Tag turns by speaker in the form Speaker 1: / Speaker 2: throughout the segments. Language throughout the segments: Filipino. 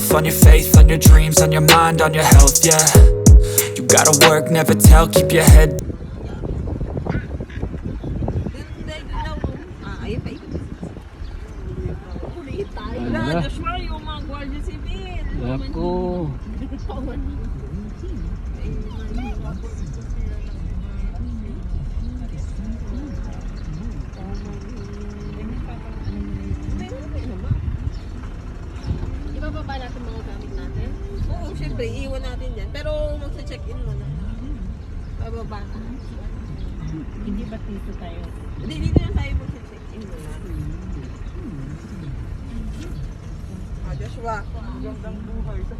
Speaker 1: yourself, on your faith, on your dreams, on your mind, on your health, yeah. You gotta work, never tell, keep your head.
Speaker 2: Ako.
Speaker 3: Ibababa natin mga gamit natin?
Speaker 4: Oo, syempre, iiwan natin yan. Pero magsa-check-in muna. Bababa na.
Speaker 3: Hindi ba dito tayo?
Speaker 4: Hindi, dito na tayo magsa-check-in muna. Joshua, gandang buhay. Sa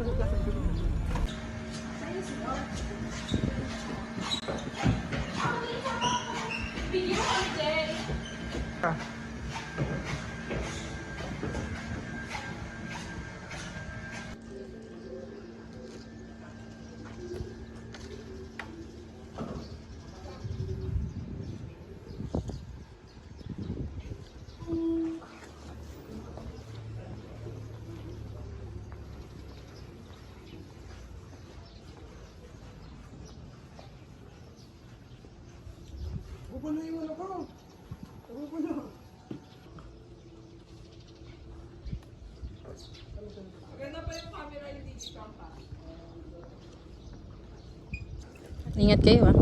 Speaker 3: Ingat kayo ah.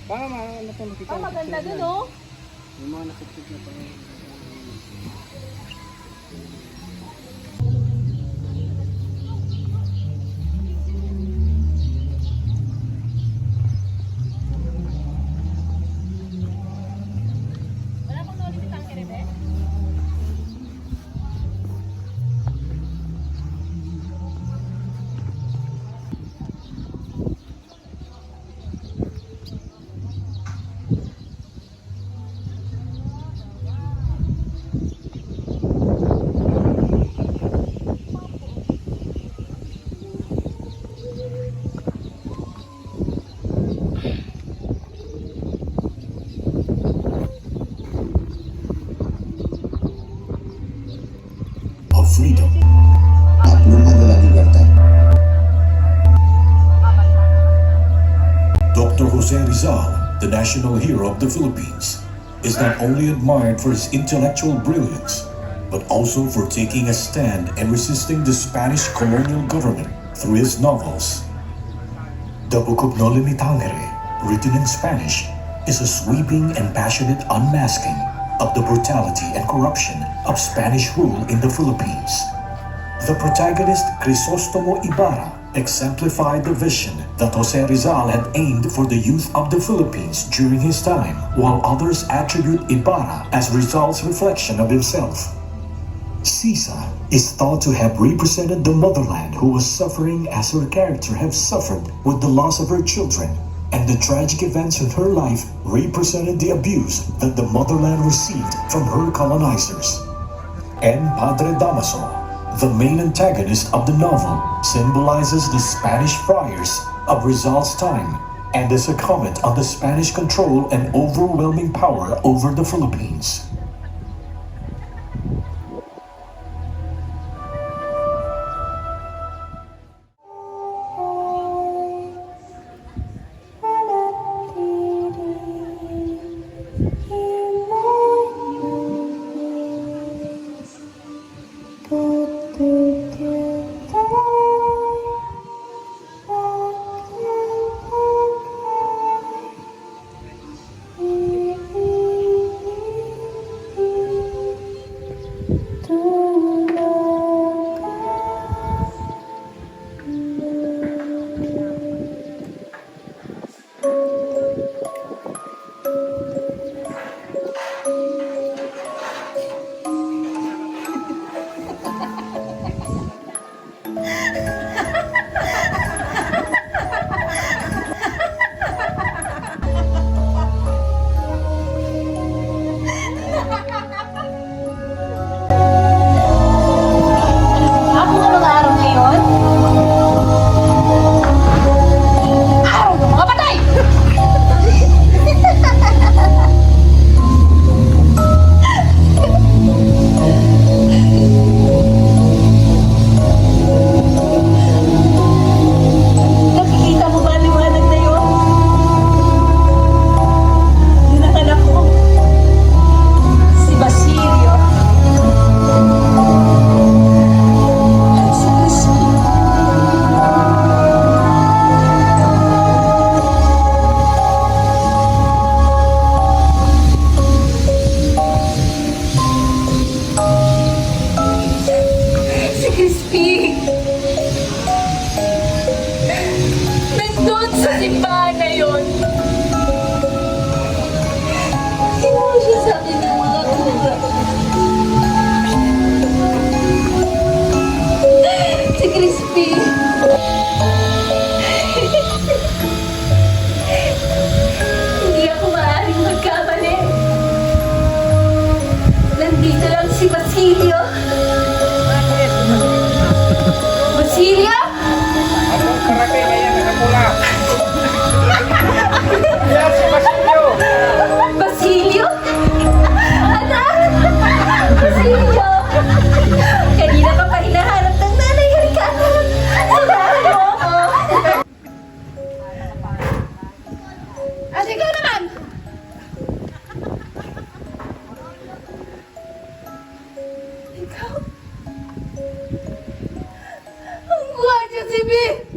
Speaker 2: Baka ano po nakita.
Speaker 3: Oh, maganda dun oh.
Speaker 2: Yung mga nakikita na pa.
Speaker 3: Wala pang nalimit ang kirebe?
Speaker 5: Freedom at lugar de la libertad. Dr. Jose Rizal, the national hero of the Philippines, is not only admired for his intellectual brilliance, but also for taking a stand and resisting the Spanish colonial government through his novels. The Book of No Limitangere, written in Spanish, is a sweeping and passionate unmasking of the brutality and corruption of Spanish rule in the Philippines. The protagonist Crisostomo Ibarra exemplified the vision that Jose Rizal had aimed for the youth of the Philippines during his time, while others attribute Ibarra as Rizal's reflection of himself. Sisa is thought to have represented the motherland who was suffering as her character have suffered with the loss of her children, and the tragic events in her life represented the abuse that the motherland received from her colonizers. And Padre Damaso, the main antagonist of the novel, symbolizes the Spanish friars of Rizal's time and is a comment on the Spanish control and overwhelming power over the Philippines.
Speaker 3: Ako anong araw ngayon? Araw ng mga patay! Nakikita mo ba ang liwanag na yun? Yun ang anak ko. Si Basilio. At si Crispy. Si Crispy. Nandun sa simbahan na yun. Kinuha siya sa akin ng mga kuga. Si Crispy. Hindi ako maaaring magkamali. Nandito lang si Basilio. Basilio?
Speaker 2: Karate ngayon, nakapula. Yan si Basilio.
Speaker 3: Basilio? Anak! Basilio! Kanina ka pa hinahanap ng nanay ka. Samahan mo ako. Ikaw naman! Ikaw? Ang gwacho si Bill!